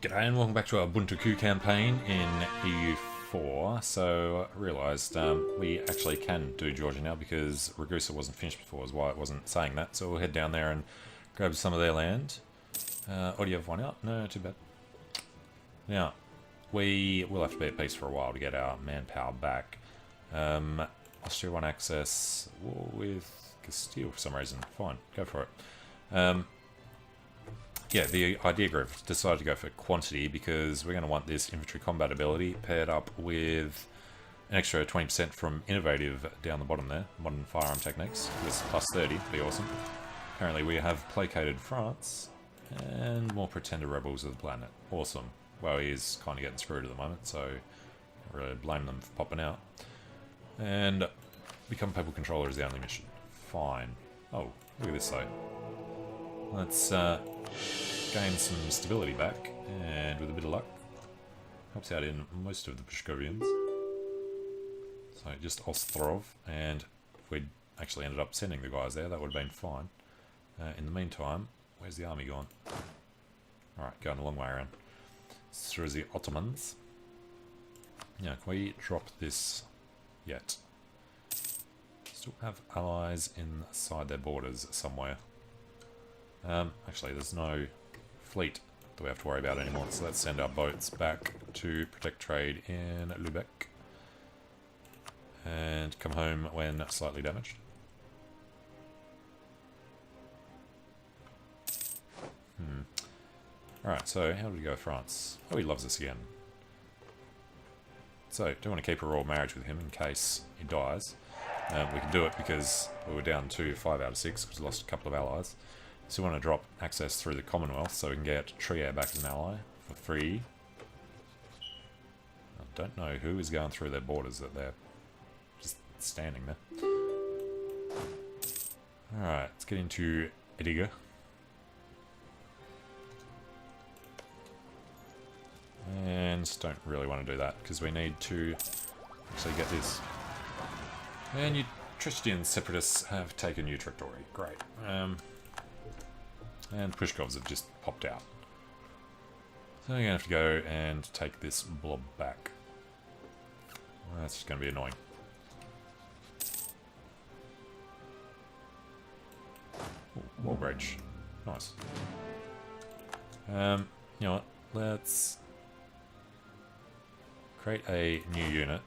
G'day and welcome back to our Bunte Kuh campaign in EU4. So I realised we actually can do Georgia now because Ragusa wasn't finished before, is why it wasn't saying that. So we'll head down there and grab some of their land. Or do you have one out? No, too bad. Now, we will have to be at peace for a while to get our manpower back. Austria won access war with Castile for some reason. Fine, go for it. Yeah, the idea group decided to go for quantity because we're going to want this infantry combat ability paired up with an extra 20% from innovative down the bottom there, modern firearm techniques, with plus 30, be awesome. Apparently we have placated France and more pretender rebels of the planet. Awesome. Well, he is kind of getting screwed at the moment, so I really blame them for popping out. And become people controller is the only mission. Fine. Oh, look at this though. Let's gain some stability back, and with a bit of luck, helps out in most of the Pashkovians. So just Ostrov, and if we'd actually ended up sending the guys there, that would have been fine. In the meantime, where's the army gone? Alright, going a long way around. Through the Ottomans. Now, can we drop this yet? Still have allies inside their borders somewhere. Actually, there's no fleet that we have to worry about anymore, so let's send our boats back to protect trade in Lübeck and come home when slightly damaged. Alright, so how do we go France? Oh, he loves us again. So, do want to keep a royal marriage with him in case he dies. We can do it because we were down to 5 out of 6 because we lost a couple of allies. So we want to drop access through the Commonwealth so we can get Trier back as an ally for free. I don't know who is going through their borders, that they're just standing there. Alright, let's get into Ediger. And don't really want to do that because we need to actually get this. And you Tristian separatists have taken Utrecht-Ori. Great. And Pushkovs have just popped out. So I'm going to have to go and take this blob back. Well, that's just going to be annoying. Ooh, wall bridge. Nice. You know what? Let's create a new unit.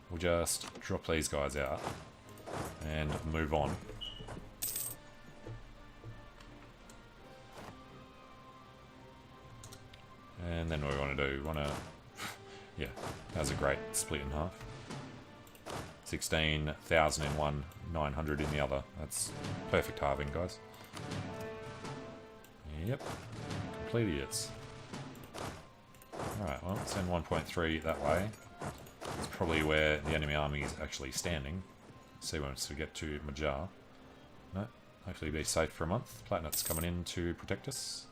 We'll just drop these guys out and move on. And then what we want to do, we want to, yeah, that's a great split in half. 16,000 in one, 900 in the other. That's perfect halving, guys. Yep, complete idiots. Alright, well, send 1.3 that way. It's probably where the enemy army is actually standing. See once we get to Magyar. No, hopefully be safe for a month. Platinet's coming in to protect us.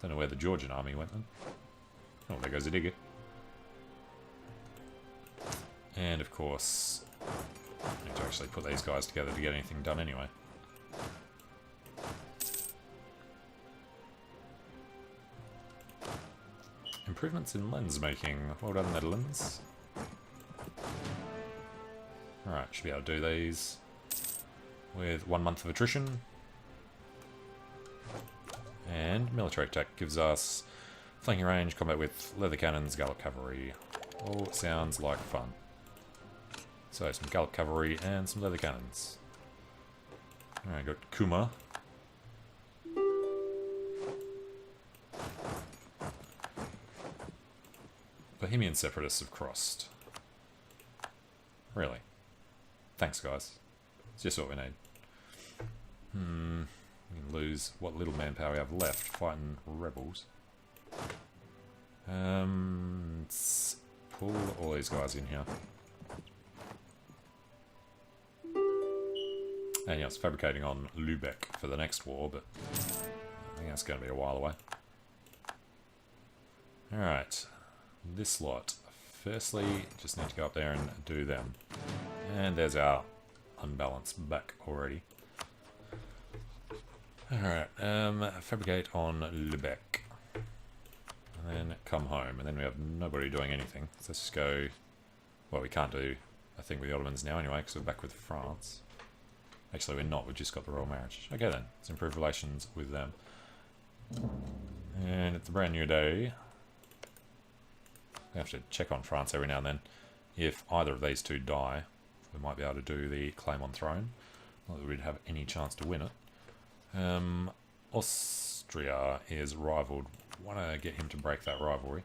Don't know where the Georgian army went then. Oh, there goes a digger. And of course, I need to actually put these guys together to get anything done anyway. Improvements in lens making. Well done, Netherlands. Alright, should be able to do these with 1 month of attrition. And military tech gives us flanking range, combat with leather cannons, Gallic cavalry. All sounds like fun. So some Gallic cavalry and some leather cannons. Alright, got Kuma. Bohemian separatists have crossed. Really? Thanks, guys. It's just what we need. We can lose what little manpower we have left fighting rebels. Let's pull all these guys in here. And yeah, it's fabricating on Lübeck for the next war, but I think that's going to be a while away. Alright, this lot. Firstly, just need to go up there and do them. And there's our unbalanced back already. Alright, fabricate on Lübeck. and then come home, and then we have nobody doing anything. So let's just go... Well, we can't do a thing with the Ottomans now anyway, because we're back with France. Actually, we're not. We've just got the royal marriage. Okay then, let's improve relations with them. And it's a brand new day. We have to check on France every now and then. If either of these two die, we might be able to do the claim on throne. Not that we'd have any chance to win it. Austria is rivaled. Want to get him to break that rivalry.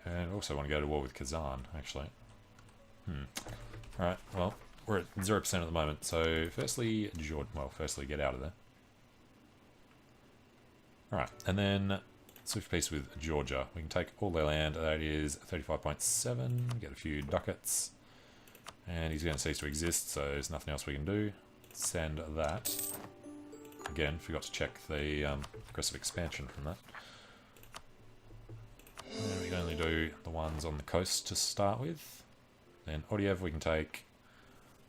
And also want to go to war with Kazan, actually. Alright, well, we're at 0% at the moment. So, firstly, firstly, get out of there. Alright, and then switch peace with Georgia. We can take all their land. That is 35.7. Get a few ducats. And he's going to cease to exist, so there's nothing else we can do. Send that. Again, forgot to check the aggressive expansion from that. And we can only do the ones on the coast to start with. Then OPM we can take,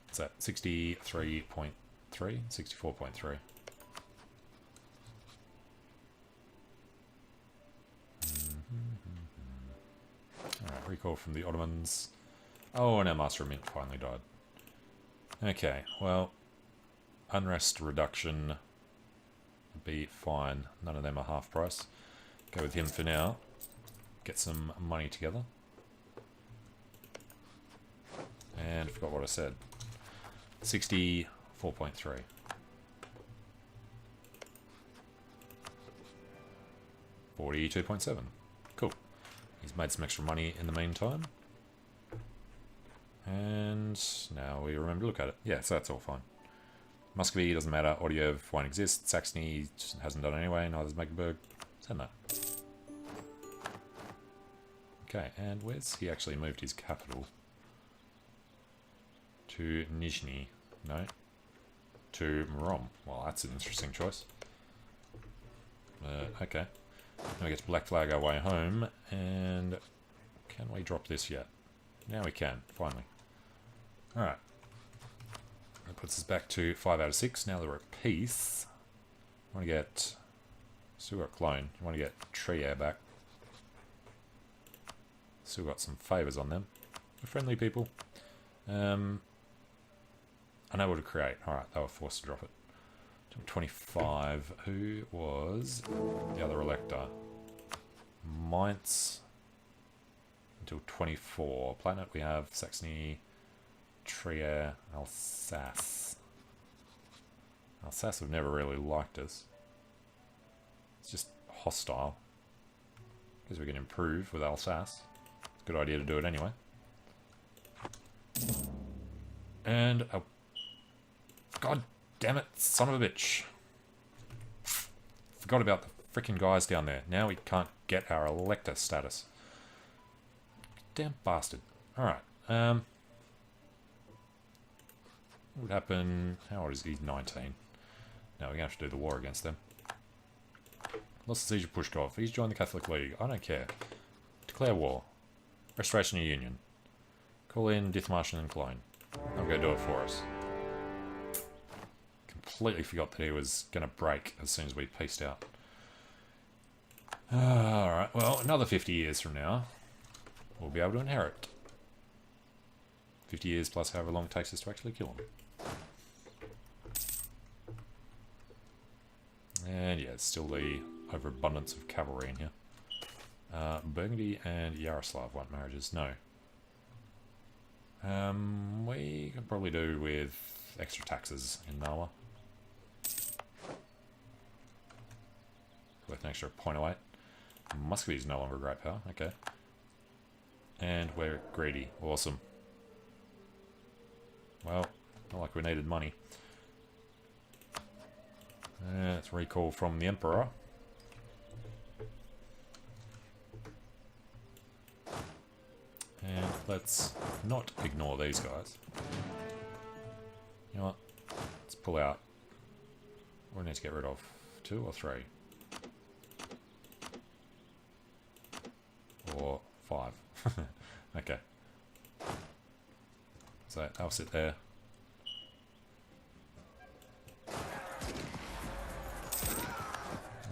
what's that, 63.3? 64.3. Alright, recall from the Ottomans. Oh, and our Master of Mint finally died. Okay, well, unrest reduction would be fine. None of them are half price. Go with him for now. Get some money together. And I forgot what I said. 64.3. 42.7. Cool. He's made some extra money in the meantime. And now we remember to look at it. Yeah, so that's all fine. Muscovy doesn't matter. OPM won't exist. Saxony hasn't done anyway. Neither does Mecklenburg. Send that. Okay, and where's he actually moved his capital? To Nizhny. No. To Murom. Well, that's an interesting choice. Okay. Now we get to Black Flag our way home, and can we drop this yet? Now we can, finally. Alright. That puts us back to 5 out of 6. Now that we're at peace, I want to get... Still got Clone. I want to get Trier back. Still got some favours on them. They're friendly people. Unable to create. Alright, they were forced to drop it. 25. Who was the other elector? Mainz until 24. Planet we have Saxony, Trier, Alsace. Alsace have never really liked us. It's just hostile. Because we can improve with Alsace. Good idea to do it anyway. And God damn it, son of a bitch. Forgot about the freaking guys down there. Now we can't get our elector status. Damn bastard. Alright. What would happen? How old is he? He's 19. Now we're going to have to do the war against them. Lost the siege of Pushkov. He's joined the Catholic League. I don't care. Declare war. Restoration of Union. Call in Dithmarschen and Cologne. They'll go do it for us. Completely forgot that he was going to break as soon as we pieced out. Alright, well, another 50 years from now, we'll be able to inherit. 50 years plus however long it takes us to actually kill him. And yeah, it's still the overabundance of cavalry in here. Burgundy and Yaroslav want marriages. No. We could probably do with extra taxes in Narwa. Worth an extra 0.08. Muscovy is no longer a great power. Okay. And we're greedy. Awesome. Well, not like we needed money. Let's recall from the Emperor. And let's not ignore these guys. You know what? Let's pull out. What do we need to get rid of? 2 or 3? Or 5. Okay. So I'll sit there.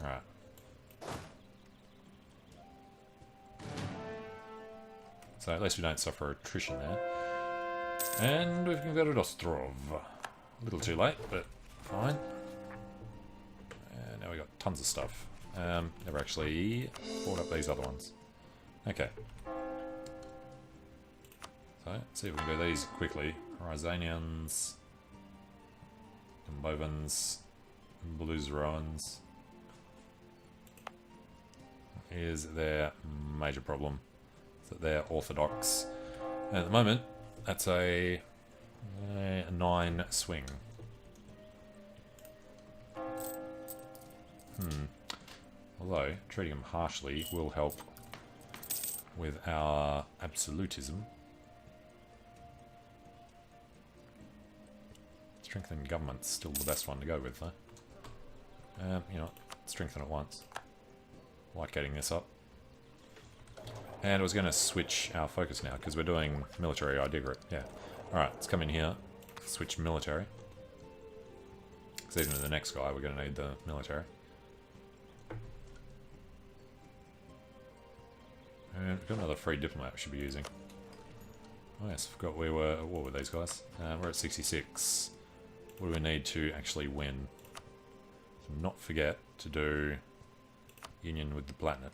Alright. So at least we don't suffer attrition there. And we've converted Ostrov. A little too late, but fine. And now we got tons of stuff. Never actually bought up these other ones. Okay. So, let's see if we can do these quickly. Horizonians, Bovans, Bluesroans. Is their major problem that they're orthodox. And at the moment, that's a 9 swing. Although, treating them harshly will help with our absolutism. Strengthening government's still the best one to go with, though. You know, strengthen it once. Like getting this up. And I was going to switch our focus now, because we're doing military idea group. Yeah. Alright, let's come in here. Switch military. Because even with the next guy, we're going to need the military. And we've got another free diplomat we should be using. Oh yes, forgot we were at war with these guys. We're at 66. What do we need to actually win? Not forget to do union with the Platinum.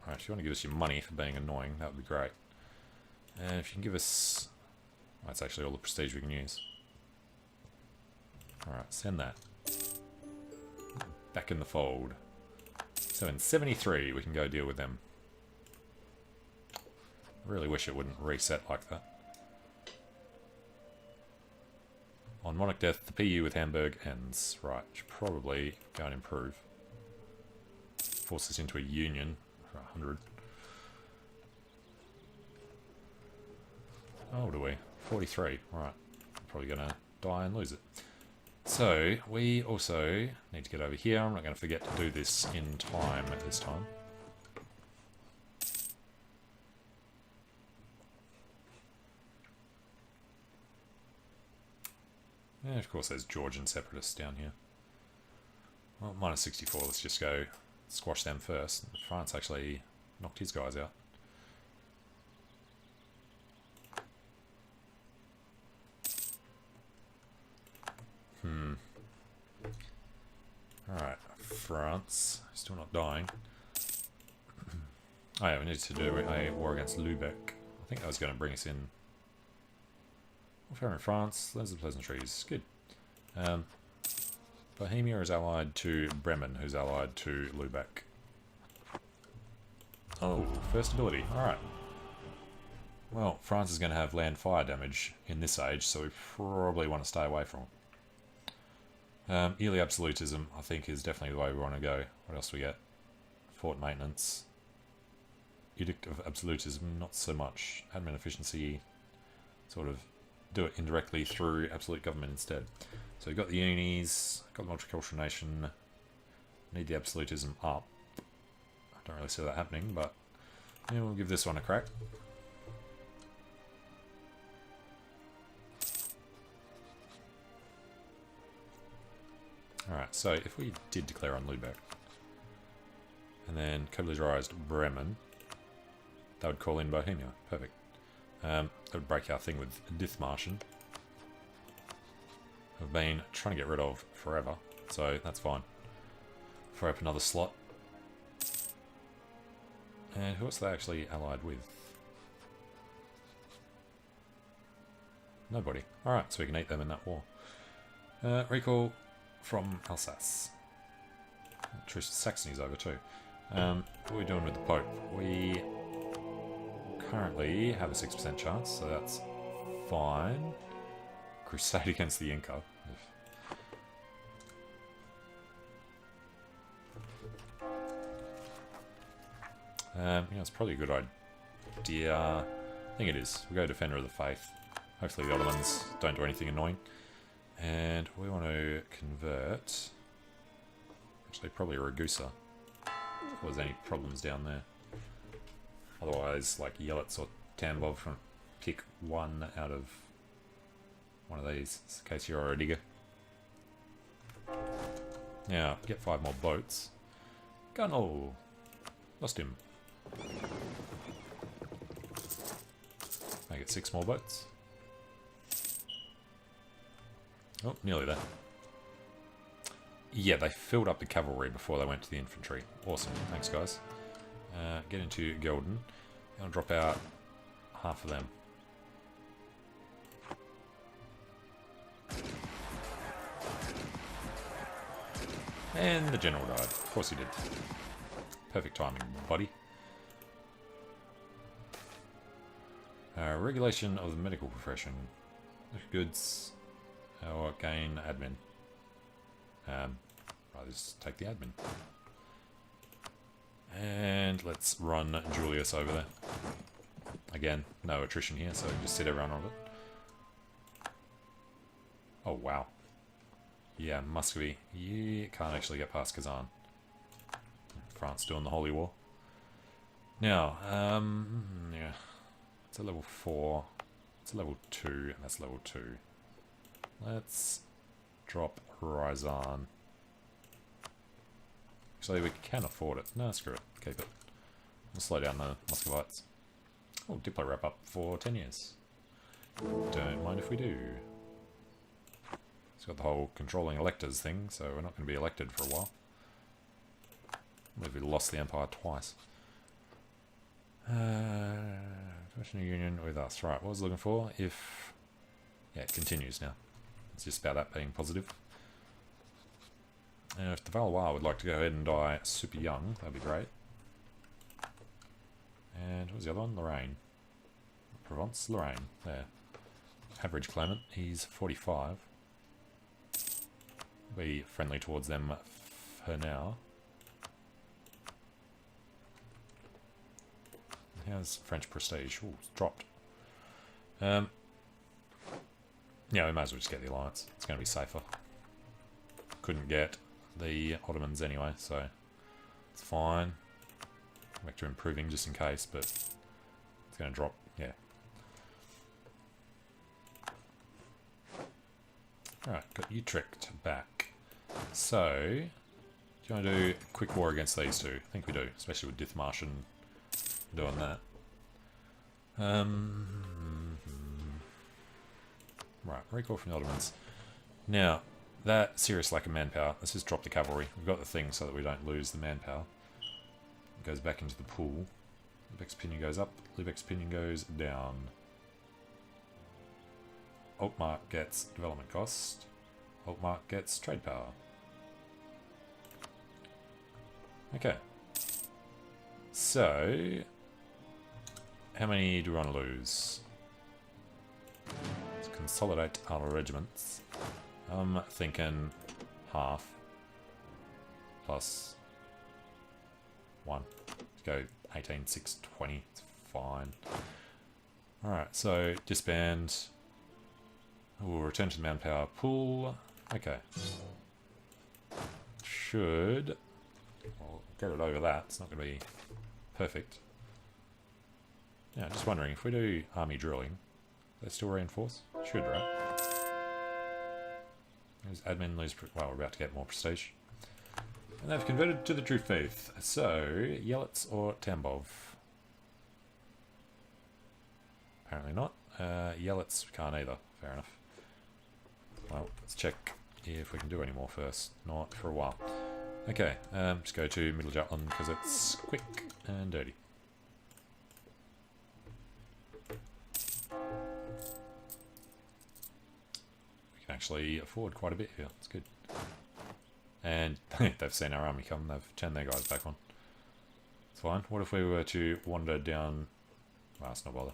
Alright, if you want to give us your money for being annoying, that would be great. And if you can give us... that's actually all the prestige we can use. Alright, send that. Back in the fold. So in 73, we can go deal with them. I really wish it wouldn't reset like that. On monarch death, the PU with Hamburg ends. Right, should probably go and improve. Force us into a union for 100. How old are we? 43. Right, probably gonna die and lose it. So, we also need to get over here. I'm not going to forget to do this in time at this time. And of course there's Georgian separatists down here. Well, minus 64, let's just go squash them first. France actually knocked his guys out. Alright, France, still not dying. Oh yeah, we need to do a war against Lubeck. I think that was going to bring us in. Warfare in France, Lens of Pleasantries, good. Bohemia is allied to Bremen, who's allied to Lubeck. Oh, first ability, alright. Well, France is going to have land fire damage in this age, so we probably want to stay away from it. Yearly absolutism, I think, is definitely the way we want to go. What else do we get? Fort maintenance. Edict of absolutism, not so much. Admin efficiency, sort of do it indirectly through absolute government instead. So we've got the unis, got the multicultural nation, need the absolutism up. I don't really see that happening, but yeah, we'll give this one a crack. Alright, so if we did declare on Lubeck, and then co-militarized Bremen, that would call in Bohemia. Perfect. That would break our thing with Dithmarschen. I've been trying to get rid of forever, so that's fine. Throw up another slot. And who else are they actually allied with? Nobody. Alright, so we can eat them in that war. Recall from Alsace. Truce to Saxony's over too. What are we doing with the Pope? We currently have a 6% chance, so that's fine. Crusade against the Inca. You know, it's probably a good idea. I think it is. We'll go Defender of the Faith. Hopefully the Ottomans don't do anything annoying. And we want to convert... actually, probably a Ragusa. If there's any problems down there. Otherwise, like Yelets or Tambov, can pick one out of one of these, in case you're a digger. Now, get 5 more boats. Gun! Oh! Lost him. Make it 6 more boats. Oh, nearly there. Yeah, they filled up the cavalry before they went to the infantry. Awesome. Thanks, guys. Get into Golden. I'll drop out half of them. And the general died. Of course he did. Perfect timing, buddy. Regulation of the medical profession. Goods. Or gain admin. I'll just take the admin. And let's run Julius over there. Again, no attrition here, so just sit everyone on it. Oh, wow. Yeah, Muscovy. You can't actually get past Kazan. France doing the Holy War. Now, yeah. It's a level 4. It's a level 2, and that's level 2. Let's drop Ryzan. Actually, we can afford it. No, screw it. Keep it. We'll slow down the Muscovites. Oh, Diplo wrap up for 10 years. Don't mind if we do. It's got the whole controlling electors thing, so we're not going to be elected for a while. We've lost the Empire twice. Commissioner Union with us. Right, what was I looking for? If... yeah, it continues now. It's just about that being positive. And if the Valois would like to go ahead and die super young, that'd be great. And what was the other one? Lorraine. Provence? Lorraine. There. Average claimant. He's 45. Be friendly towards them for now. How's French prestige? Ooh, it's dropped. Yeah, we might as well just get the alliance. It's going to be safer. Couldn't get the Ottomans anyway, so it's fine. Back to improving just in case, but it's going to drop, yeah. Alright, got Utrecht back. So, do you want to do a quick war against these two? I think we do, especially with Dithmarschen doing that. Right, recall from the Ottomans. Now, that serious lack of manpower, let's just drop the cavalry. We've got the thing so that we don't lose the manpower. It goes back into the pool. Lubeck's opinion goes up, Lubeck's opinion goes down. Altmark gets development cost. Altmark gets trade power. Okay. So, how many do we want to lose? Let's consolidate our regiments. I'm thinking half plus 1. Let's go 18, 6, 20. It's fine. Alright, so disband. We'll return to the manpower pool. Okay. Should... I'll get it over that. It's not going to be perfect. Yeah, just wondering, if we do army drilling, they still reinforce? Should, right? There's admin lose... well, we're about to get more prestige. And they've converted to the true faith. So, Yelets or Tambov? Apparently not. Yelets can't either. Fair enough. Well, let's check if we can do any more first. Not for a while. Okay, just go to Middle Jutland because it's quick and dirty. We can actually afford quite a bit here. It's good. And they've seen our army come. They've turned their guys back on. It's fine. What if we were to wander down... well, it's not bother.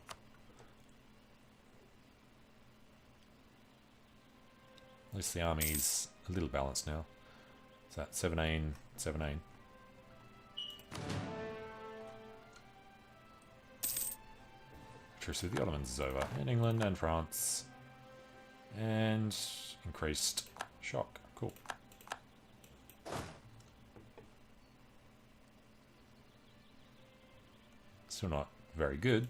At least the army's a little balanced now. Is that 17, 17? Truce with the Ottomans is over. In England and France. And increased shock. Cool. Still not very good.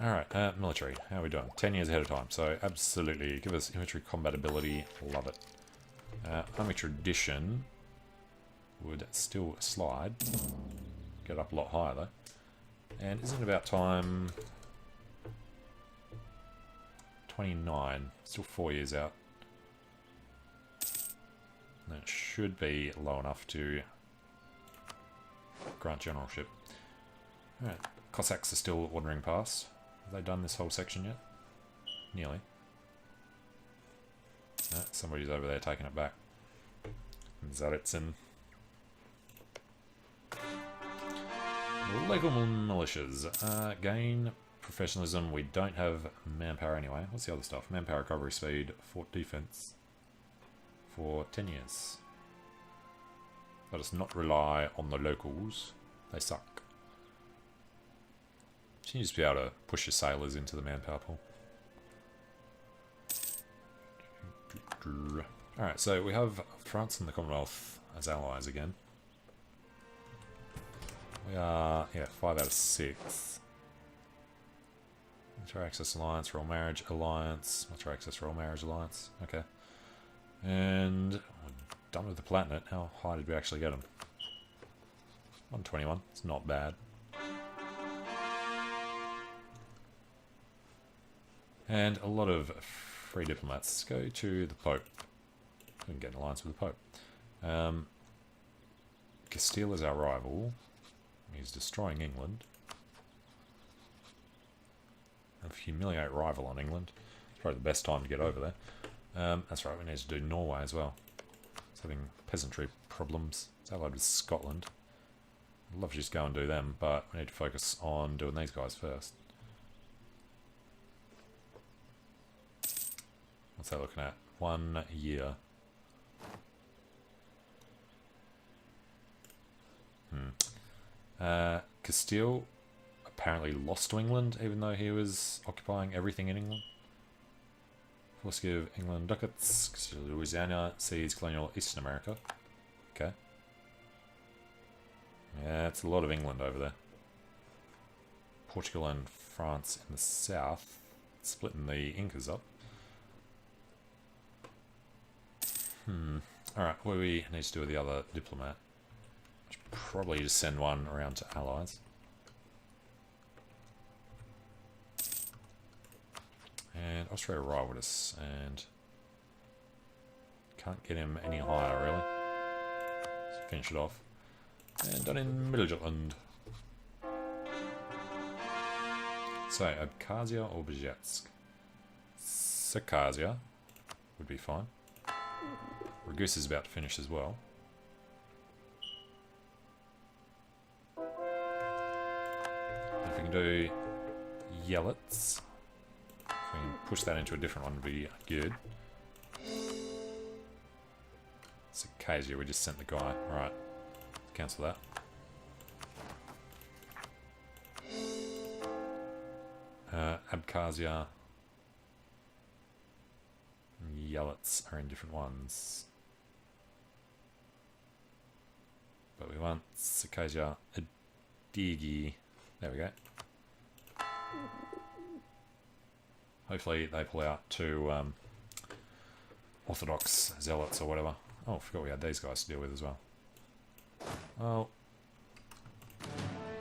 Alright, military. How are we doing? 10 years ahead of time, so absolutely give us infantry combat ability. Love it. Army tradition would still slide. Get up a lot higher though. And isn't it about time... 29. Still 4 years out. That should be low enough to grant generalship. Alright, Cossacks are still ordering past. Have they done this whole section yet? Nearly. No, somebody's over there taking it back. Zaretsyn. Legal militias. Gain professionalism. We don't have manpower anyway. What's the other stuff? Manpower recovery speed, fort defense for 10 years. Let us not rely on the locals. They suck. You just be able to push your sailors into the manpower pool. Alright, so we have France and the Commonwealth as allies again. We are, yeah, 5 out of 6. Military Access Alliance, Royal Marriage Alliance, Military Access Royal Marriage Alliance, okay. And we're done with the Palatinate. How high did we actually get them? 121, it's not bad. And a lot of free diplomats. Let's go to the Pope. We can get an alliance with the Pope. Castile is our rival. He's destroying England. And humiliate rival on England. It's probably the best time to get over there. That's right, we need to do Norway as well. It's having peasantry problems. It's allied with Scotland. I'd love to just go and do them, but we need to focus on doing these guys first. What's that looking at? 1 year. Castile apparently lost to England, even though he was occupying everything in England. Force give England ducats. Castile, Louisiana seized colonial Eastern America. Okay. Yeah, it's a lot of England over there. Portugal and France in the south, splitting the Incas up. Alright, what do we need to do with the other diplomat? Should probably just send one around to allies. And Australia rivaled us, and can't get him any higher really. Let's finish it off. And done in Middle-Jutland. So, Abkhazia or Bzhetsk? Circassia would be fine. Ragusa is about to finish as well. If we can do Yelets, if we can push that into a different one, would be good. Circassia, we just sent the guy. Alright, cancel that. Abkhazia and Yelets are in different ones. But we want Circassia Adigi. There we go. Hopefully they pull out two Orthodox zealots or whatever. Oh, I forgot we had these guys to deal with as well. Well,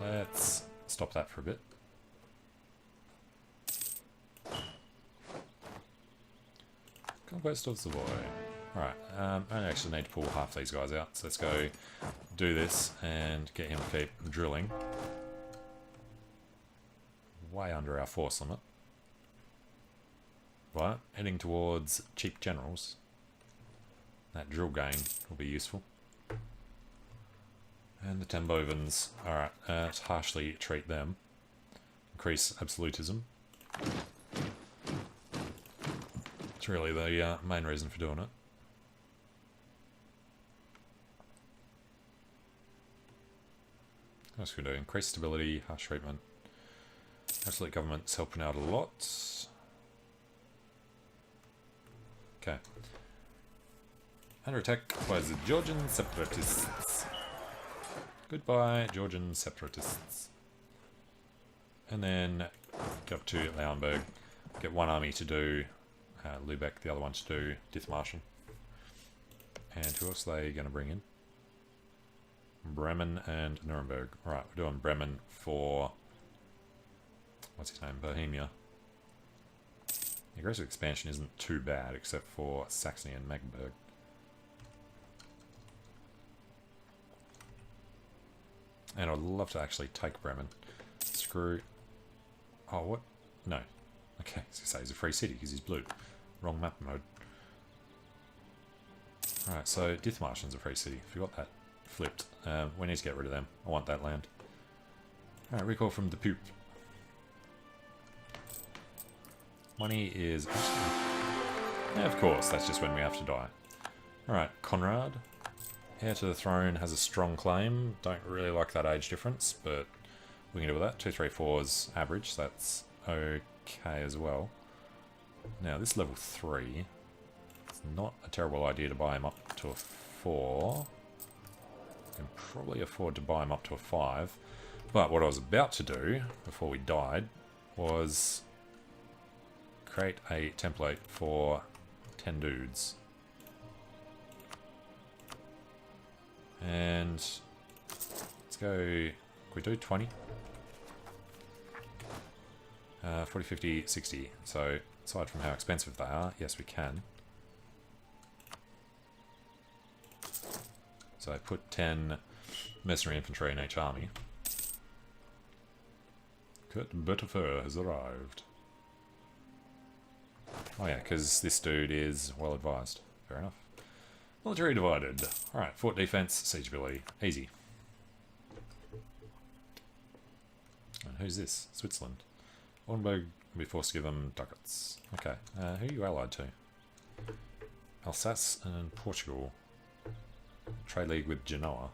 let's stop that for a bit. Conquest of Savoy. Alright, I actually need to pull half these guys out, so let's go do this and get him to keep drilling. Way under our force limit. Right, heading towards cheap generals. That drill gain will be useful. And the Tambovans. Alright, let's harshly treat them. Increase absolutism. It's really the main reason for doing it. What else can we do? Increase stability, harsh treatment. Absolute government's helping out a lot. Okay. Under attack by the Georgian separatists. Goodbye, Georgian separatists. And then get up to Lauenburg. Get one army to do Lübeck, the other one to do Dithmarschen. And who else are they going to bring in? Bremen and Nuremberg. Right, we're doing Bremen for... what's his name? Bohemia. The aggressive expansion isn't too bad, except for Saxony and Mecklenburg. And I'd love to actually take Bremen. Screw... Oh, what? No. Okay, I was going to say he's a free city because he's blue. Wrong map mode. Alright, so Dithmarschen's a free city. Forgot that. Flipped. We need to get rid of them. I want that land. Alright, recall from the poop. Money is... Yeah, of course, that's just when we have to die. Alright, Conrad. Heir to the throne has a strong claim. Don't really like that age difference, but we can deal with that. 234 is average, so that's okay as well. Now, this level 3, it's not a terrible idea to buy him up to a 4. Can probably afford to buy him up to a 5. But what I was about to do, before we died, was create a template for 10 dudes. And let's go, can we do 20? 40, 50, 60. So, aside from how expensive they are, yes we can. So I put 10 mercenary infantry in each army. Kurt Butterfur has arrived. Oh yeah, because this dude is well advised. Fair enough. Military divided. Alright, fort defense, siege ability. Easy. And who's this? Switzerland. Oldenburg will be forced to give them ducats. Okay, who are you allied to? Alsace and Portugal. Trade league with Genoa.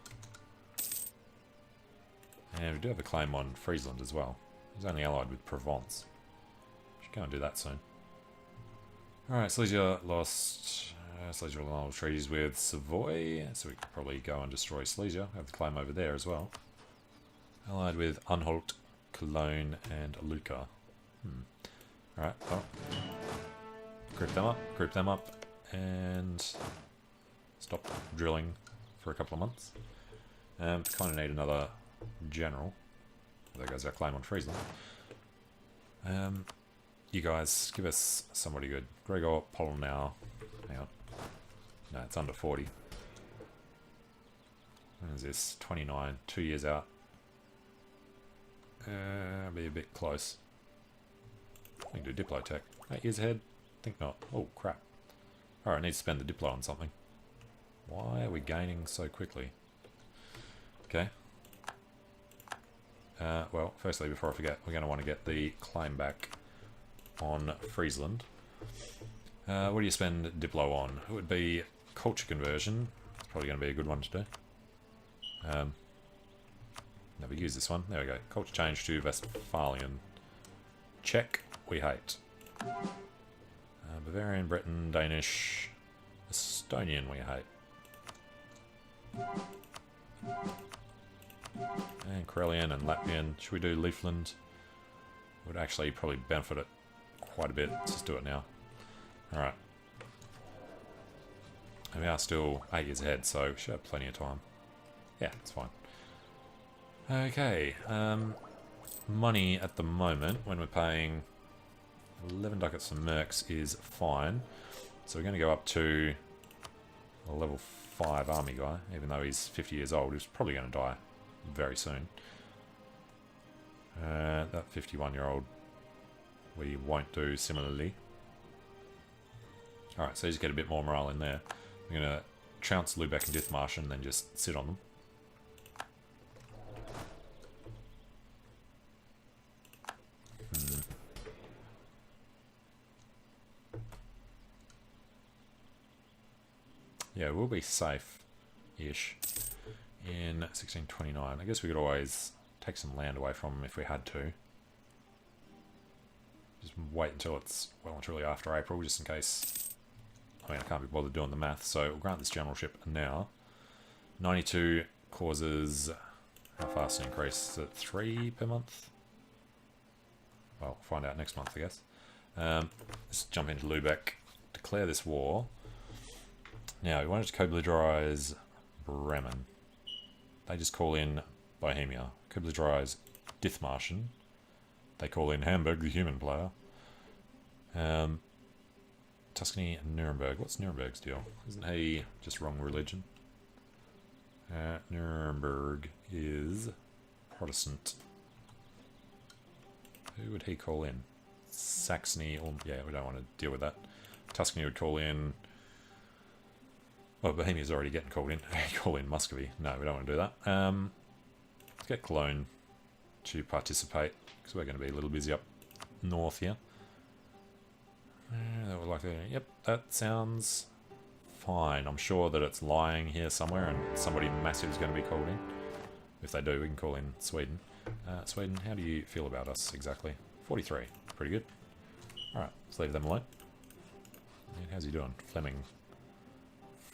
And we do have a claim on Friesland as well. He's only allied with Provence. Should go and do that soon. Alright, Silesia lost... Silesia will treaties with Savoy, so we could probably go and destroy Silesia. Have the claim over there as well. Allied with Anhalt, Cologne, and Lucca. Alright, well. Group them up, and stop drilling for a couple of months. Kind of need another general. There goes our claim on Friesland. You guys, give us somebody good. Gregor Polonau. Hang on. No, it's under 40. When is this? 29. 2 years out. Be a bit close. I can do Diplo tech. 8 years ahead? Think not. Oh, crap. Alright, I need to spend the Diplo on something. Why are we gaining so quickly? Okay. Well, firstly, before I forget, we're going to want to get the claim back on Friesland. What do you spend Diplo on? It would be culture conversion. It's probably going to be a good one to do. Never use this one. There we go. Culture change to Westphalian. Czech, we hate. Bavarian, Breton, Danish, Estonian, we hate. And Karelian and Latvian. Should we do Leafland? Would actually probably benefit it quite a bit. Let's just do it now. Alright. And we are still 8 years ahead, so we should have plenty of time. Yeah, it's fine. Okay. Money at the moment, when we're paying 11 ducats for mercs, is fine. So we're going to go up to a level 5 army guy, even though he's 50 years old. He's probably going to die very soon. That 51-year-old we won't do similarly. Alright, so just get a bit more morale in there. We're going to trounce Lübeck and Dithmarschen and then just sit on them. Yeah, we'll be safe-ish in 1629. I guess we could always take some land away from them if we had to. Just wait until it's well and truly after April, just in case. I mean, I can't be bothered doing the math, so we'll grant this generalship now. 92 causes how fast an increase? Is it 3 per month? Well, we'll find out next month, I guess. Let's jump into Lübeck, declare this war. Now, we wanted to co-belligerize Bremen. They just call in Bohemia. Co-belligerize Dithmarschen. They call in Hamburg, the human player. Tuscany and Nuremberg. What's Nuremberg's deal? Isn't he just wrong religion? Nuremberg is Protestant. Who would he call in? Saxony, or yeah, we don't want to deal with that. Tuscany would call in. Oh, Bohemia's already getting called in. Call in Muscovy. No, we don't want to do that. Let's get Cologne to participate because we're going to be a little busy up north here. That would like to, yep, that sounds fine. I'm sure that it's lying here somewhere and somebody massive is going to be called in. If they do, we can call in Sweden. Sweden, how do you feel about us exactly? 43, pretty good. Alright, let's leave them alone. And how's he doing? Fleming.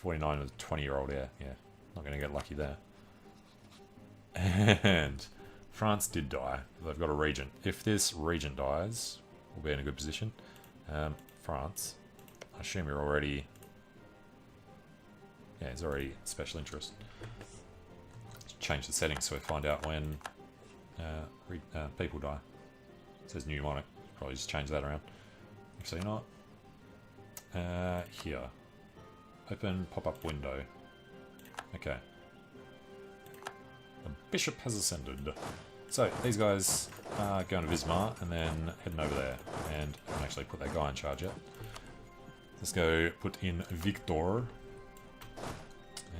49 with a 20-year-old heir. Yeah, not going to get lucky there. And France did die. They've got a regent. If this regent dies, we'll be in a good position. France, I assume you're already... Yeah, he's already special interest. Let's change the settings so we find out when people die. It says mnemonic. Probably just change that around. Actually not. Here. Open pop-up window. Okay. The bishop has ascended. So, these guys are going to Wismar and then heading over there. And I can actually put that guy in charge yet. Let's go put in Victor.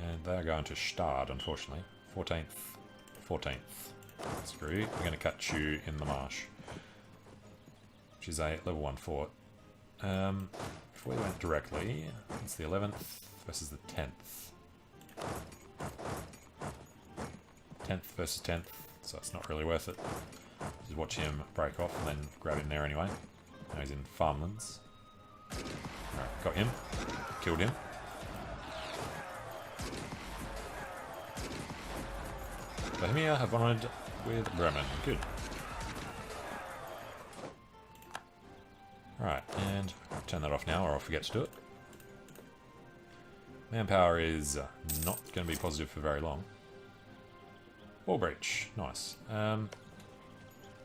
And they're going to Stad, unfortunately. 14th. 14th. Screw you. We're going to cut you in the marsh. Which is a level 1 fort. If we went directly, it's the 11th versus the 10th. 10th versus 10th, so it's not really worth it. Just watch him break off and then grab him there anyway. Now he's in farmlands. Alright, got him. Killed him. Bohemia have honoured with Bremen. Good. Alright, and turn that off now or I'll forget to do it. Manpower is not going to be positive for very long. Wall breach. Nice.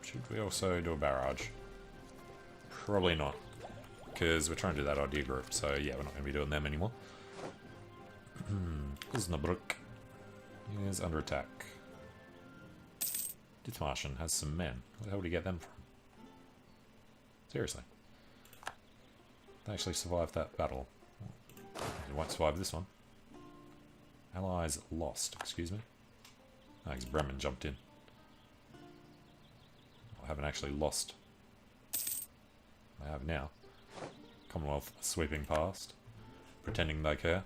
Should we also do a barrage? Probably not. Because we're trying to do that idea group, so yeah, we're not going to be doing them anymore. Osnabrück is under attack. Dithmarschen has some men. Where the hell did he get them from? Seriously. They actually survived that battle. They won't survive this one. Allies lost, excuse me. Oh, because Bremen jumped in. I haven't actually lost. They have now. Commonwealth sweeping past. Pretending they care.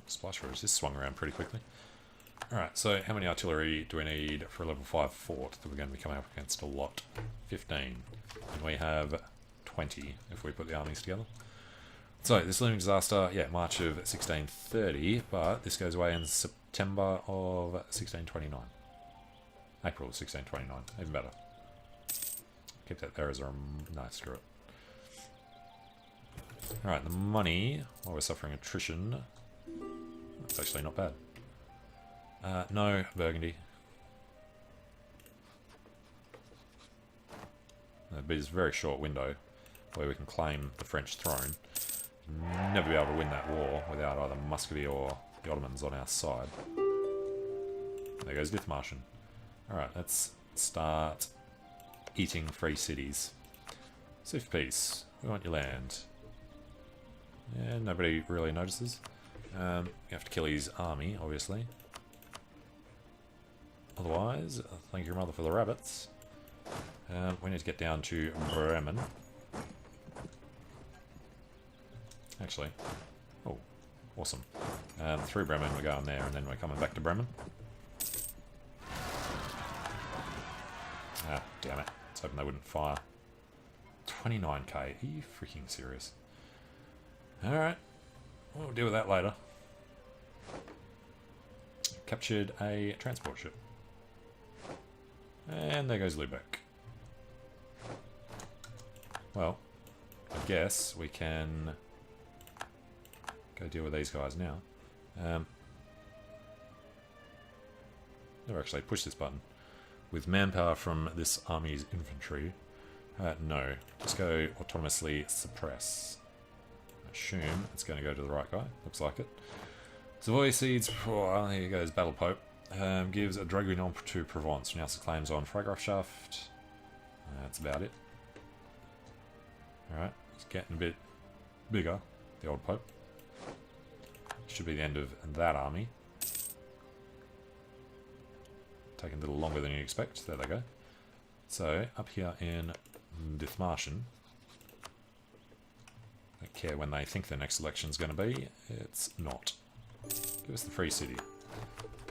Splash Ridge just swung around pretty quickly. Alright, so how many artillery do we need for a level 5 fort that we're going to be coming up against a lot? 15. And we have 20 if we put the armies together. So, this looming disaster, yeah, March of 1630, but this goes away in September of 1629. April of 1629, even better. Keep that there as a... No, screw it. Alright, the money, while we're suffering attrition, that's actually not bad. No, Burgundy. There'll be this very short window where we can claim the French throne. Never be able to win that war without either Muscovy or the Ottomans on our side. There goes Dithmarschen. Alright, let's start eating free cities. Civ peace. We want your land. Yeah, nobody really notices. You have to kill his army, obviously. Otherwise, thank your mother for the rabbits. We need to get down to Bremen. Actually, oh, awesome. Through Bremen, we're going there, and then we're coming back to Bremen. Ah, damn it. I was hoping they wouldn't fire. 29k. Are you freaking serious? Alright. We'll deal with that later. Captured a transport ship. And there goes Lübeck. Well, I guess we can go deal with these guys now. Never actually pushed this button. With manpower from this army's infantry, No. Just go autonomously suppress. I assume it's going to go to the right guy. Looks like it. Savoy Seeds, oh, here goes Battle Pope. Gives a Draguignan to Provence. Renounces claims on Fragrafschaft. That's about it. Alright, it's getting a bit bigger, the old Pope. Should be the end of that army. Taking a little longer than you expect. There they go. So, up here in Dithmarschen. Don't care when they think their next election's going to be. It's not. Give us the free city.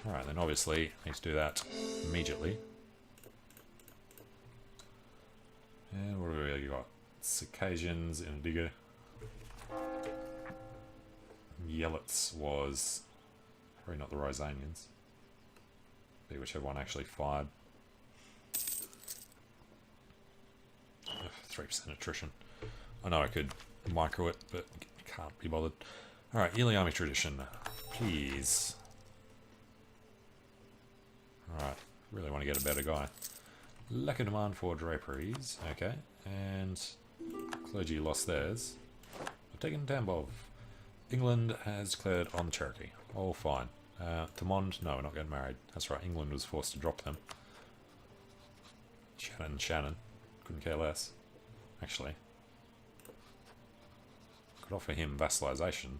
Alright, then obviously need to do that immediately. And what do we really got? Circassians, Indigo. Yelets was probably not the Rosanians. Be whichever one actually fired. 3% attrition. I know I could micro it, but can't be bothered. Alright, yearly army tradition. Please. Alright, really want to get a better guy. Lack of demand for draperies. Okay, and clergy lost theirs. I've taken Tambov. England has declared on the Cherokee. All fine. Thomond, no, we're not getting married. That's right, England was forced to drop them. Shannon. Couldn't care less. Actually. Could offer him vassalization.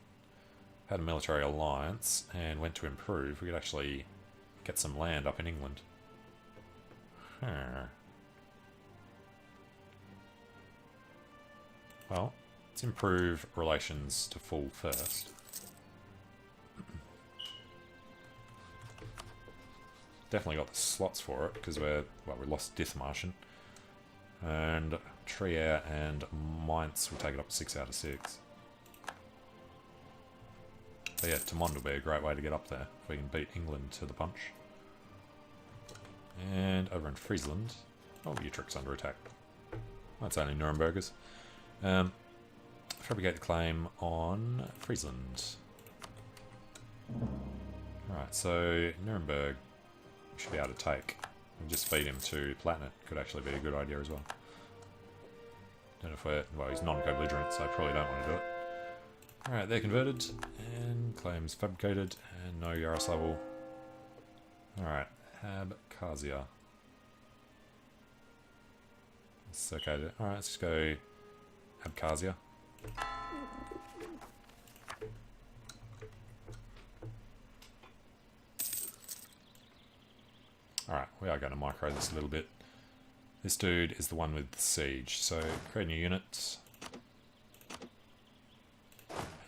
Had a military alliance and went to improve. We could actually get some land up in England. Well, let's improve relations to full first. Definitely got the slots for it because we lost Dithmarschen. And Trier and Mainz will take it up to 6 out of 6. But yeah, Thomond will be a great way to get up there if we can beat England to the punch. And over in Friesland, oh, Utrecht's under attack. That's only Nurembergers. Fabricate the claim on Friesland. Alright, so Nuremberg we should be able to take. And just feed him to Platinate could actually be a good idea as well. Don't know if we're... well, he's non-co-belligerent, so I probably don't want to do it. Alright, they're converted, and claims fabricated, and no Yaroslavl. Alright, Abkhazia. It's okay. Alright, let's just go Abkhazia. Alright, we are going to micro this a little bit. This dude is the one with the siege, so create a new unit.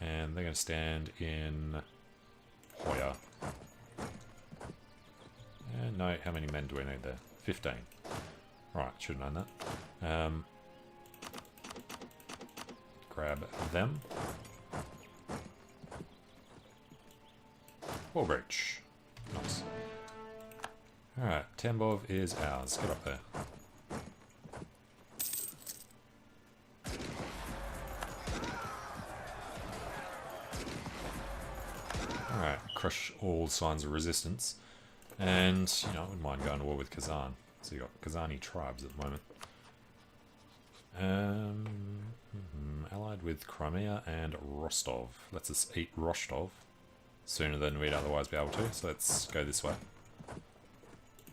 And they're going to stand in Hoya. And no, how many men do we need there? 15. Right, should have known that. Grab them. Wall breach. Nice. Alright, Tambov is ours. Get up there. Alright, crush all signs of resistance. And, you know, I wouldn't mind going to war with Kazan. So you got Kazani tribes at the moment. Allied with Crimea and Rostov. Lets us eat Rostov sooner than we'd otherwise be able to. So let's go this way.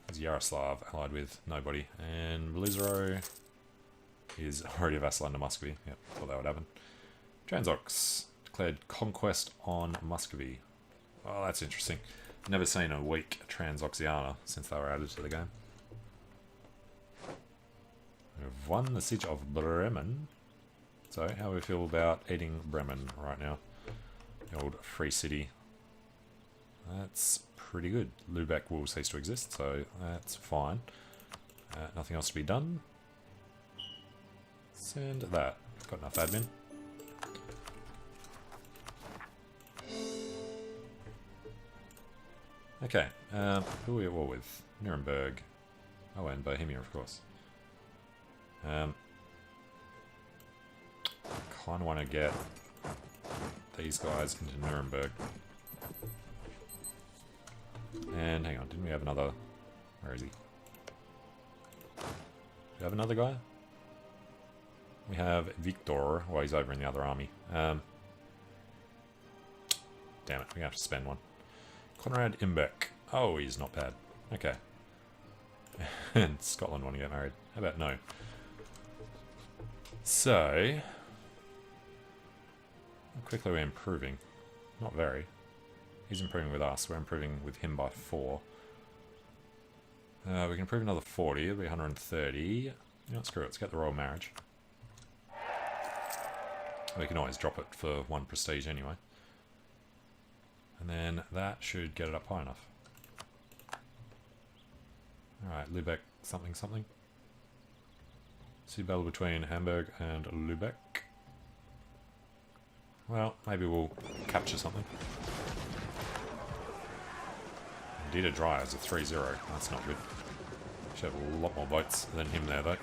There's Yaroslav allied with nobody. And Belizero is already a vassal under Muscovy. Yep, thought that would happen. Transox declared conquest on Muscovy. Well, that's interesting. Never seen a weak Transoxiana since they were added to the game. We've won the siege of Bremen. So, how do we feel about eating Bremen right now? The old free city. That's pretty good. Lubeck will cease to exist, so that's fine. Nothing else to be done. Send that. Got enough admin. Okay, who are we at war with? Nuremberg. Oh, and Bohemia, of course. Kind of want to get these guys into Nuremberg. And hang on, didn't we have another... where is he? Do we have another guy? We have Victor. Well, he's over in the other army. Damn it, we have to spend one. Conrad Imbeck. Oh, he's not bad. Okay. And Scotland want to get married. How about no? So, how quickly we're improving. Not very. He's improving with us. We're improving with him by 4. We can improve another 40. It'll be 130. You know, screw it. Let's get the royal marriage. We can always drop it for 1 prestige anyway. And then that should get it up high enough. Alright, Lübeck something something. Sea battle between Hamburg and Lübeck. Well, maybe we'll capture something. Dita Dry is a 3-0. That's not good. Should have a lot more boats than him there, though.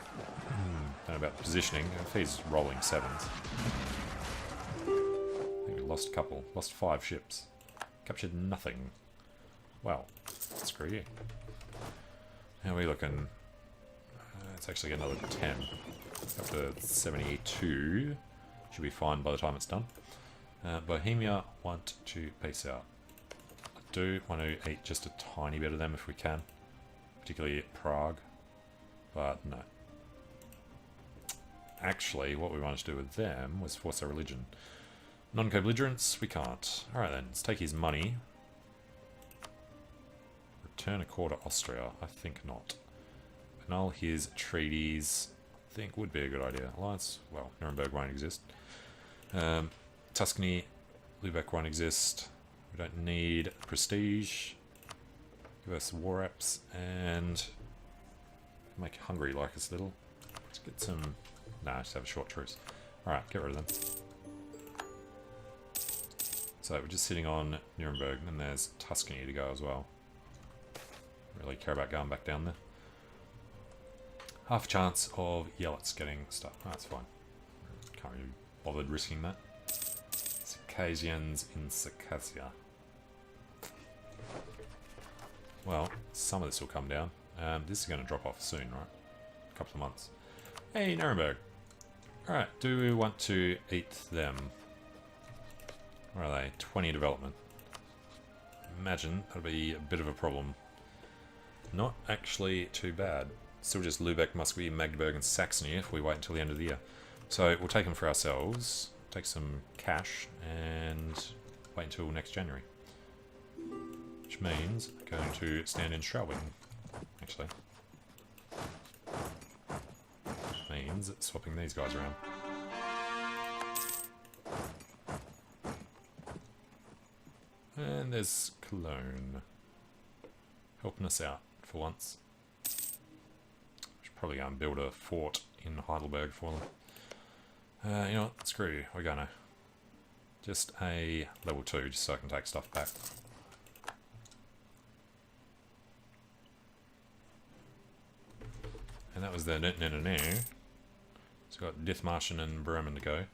Don't know about the positioning. If he's rolling 7s. I think we lost a couple. Lost 5 ships. Captured nothing. Well, screw you. How are we looking? Let's actually get another 10. Up to 72. Should be fine by the time it's done. Bohemia want to peace out. I do want to eat just a tiny bit of them if we can. Particularly at Prague. But no. Actually, what we wanted to do with them was force their religion. Non-co-belligerents, we can't. Alright then, let's take his money. Return a quarter Austria, I think not. Annul his treaties, I think would be a good idea. Alliance, well, Nuremberg won't exist. Tuscany, Lübeck won't exist. We don't need prestige. Give us war apps and make Hungary like us a little. Let's get some... Nah, just have a short truce. Alright, get rid of them. So we're just sitting on Nuremberg, and then there's Tuscany to go as well. Really care about going back down there. Half a chance of Yelets getting stuck. Oh, that's fine. Can't really bothered risking that. Circassians in Circassia. Well, some of this will come down. This is going to drop off soon, right? A couple of months. Hey, Nuremberg. Alright, do we want to eat them? Where are they? 20 development. Imagine that'll be a bit of a problem. Not actually too bad. Still just Lübeck, Muscovy, Magdeburg and Saxony if we wait until the end of the year. So we'll take them for ourselves, take some cash and wait until next January. Which means I'm going to stand in Straubing, actually. Which means swapping these guys around. And there's Cologne. Helping us out for once. Should probably go and build a fort in Heidelberg for them. You know what? Screw you. We're gonna. Just a level 2, just so I can take stuff back. And that was the no. So we've got Dithmarschen and Bremen to go.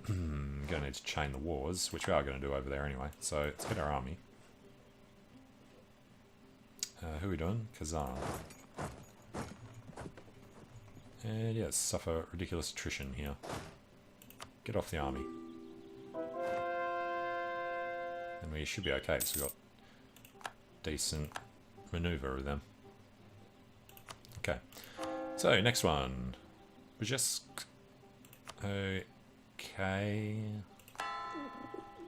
Gonna need to chain the wars, which we are going to do over there anyway. So let's get our army. Who are we doing? Kazan. And yes, suffer ridiculous attrition here. Get off the army. And we should be okay, because we've got decent maneuver with them. Okay. So, next one. Brzezsk. Okay.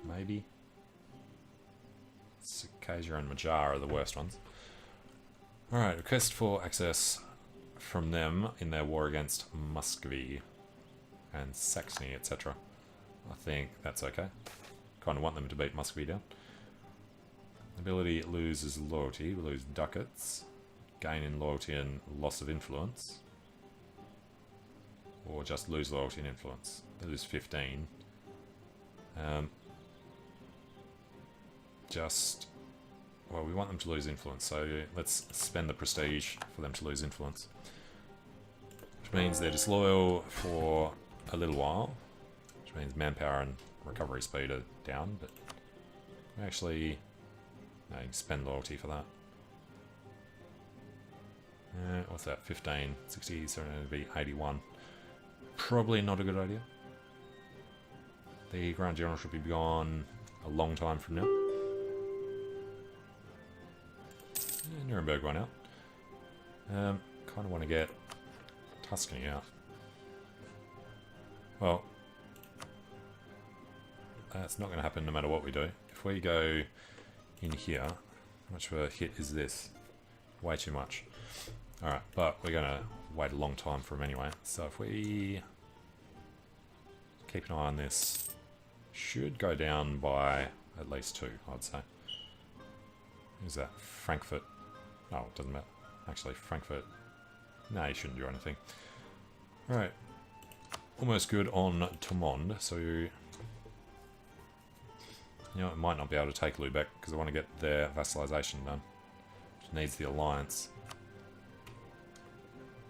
Maybe. Circassia and Magyar are the worst ones. Alright, request for access from them in their war against Muscovy and Saxony, etc. I think that's okay. Kind of want them to beat Muscovy down. Ability loses loyalty, we lose ducats. Gain in loyalty and loss of influence. Or just lose loyalty and influence. They lose 15. Well, we want them to lose influence, so let's spend the prestige for them to lose influence. Which means they're disloyal for a little while. Which means manpower and recovery speed are down, but we actually no, you can spend loyalty for that. What's that? 15, 60, so it'd be 81. probably not a good idea. The Grand General should be gone a long time from now. Yeah, Nuremberg went out. Kind of want to get Tuscany out. Well, that's not going to happen no matter what we do. If we go in here, how much of a hit is this? Way too much. Alright, but we're going to wait a long time for him anyway. So if we keep an eye on this, should go down by at least 2, I'd say. Who's that? Frankfurt. Oh, it doesn't matter. Actually, Frankfurt. No, he shouldn't do anything. Alright. Almost good on Tomond, so you know, it might not be able to take Lubeck because I want to get their vassalization done. Which needs the alliance.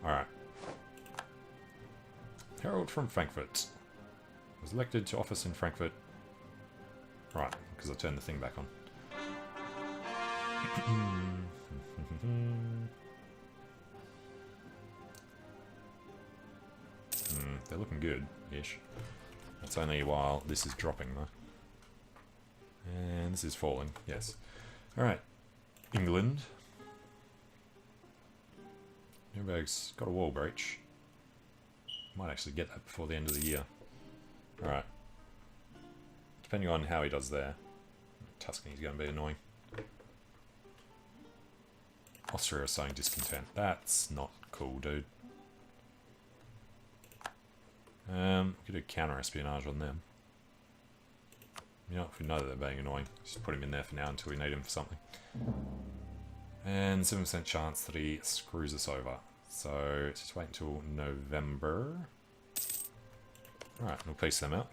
Alright. Herald from Frankfurt. Was elected to office in Frankfurt. Right, because I turned the thing back on. They're looking good-ish. That's only while this is dropping, though. And this is falling, yes. Alright. England. Nuremberg's got a wall breach. Might actually get that before the end of the year. Alright. Depending on how he does there. Tuscany's going to be annoying. Austria is showing discontent. That's not cool, dude. We could do counter-espionage on them. You know, if we know that they're being annoying, just put him in there for now until we need him for something. And 7% chance that he screws us over. So, just wait until November. Alright, we'll piece them out.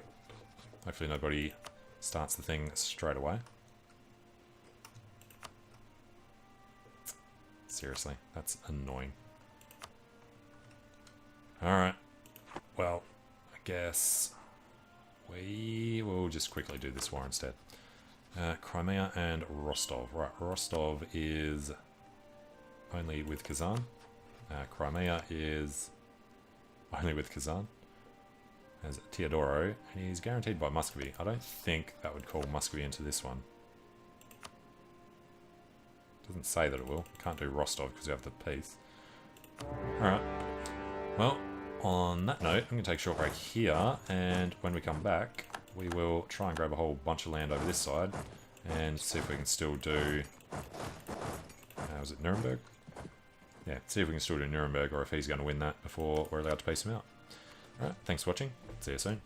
Hopefully nobody starts the thing straight away. Seriously, that's annoying. Alright. Well, I guess we will just quickly do this war instead. Crimea and Rostov. Right, Rostov is only with Kazan. Crimea is only with Kazan. As Teodoro, and he's guaranteed by Muscovy. I don't think that would call Muscovy into this one. Doesn't say that it will. Can't do Rostov because you have the peace. Alright. Well, on that note, I'm going to take a short break here, and when we come back, we will try and grab a whole bunch of land over this side, and see if we can still do... was it Nuremberg? Yeah, see if we can still do Nuremberg, or if he's going to win that before we're allowed to piece him out. Alright, thanks for watching. See you soon.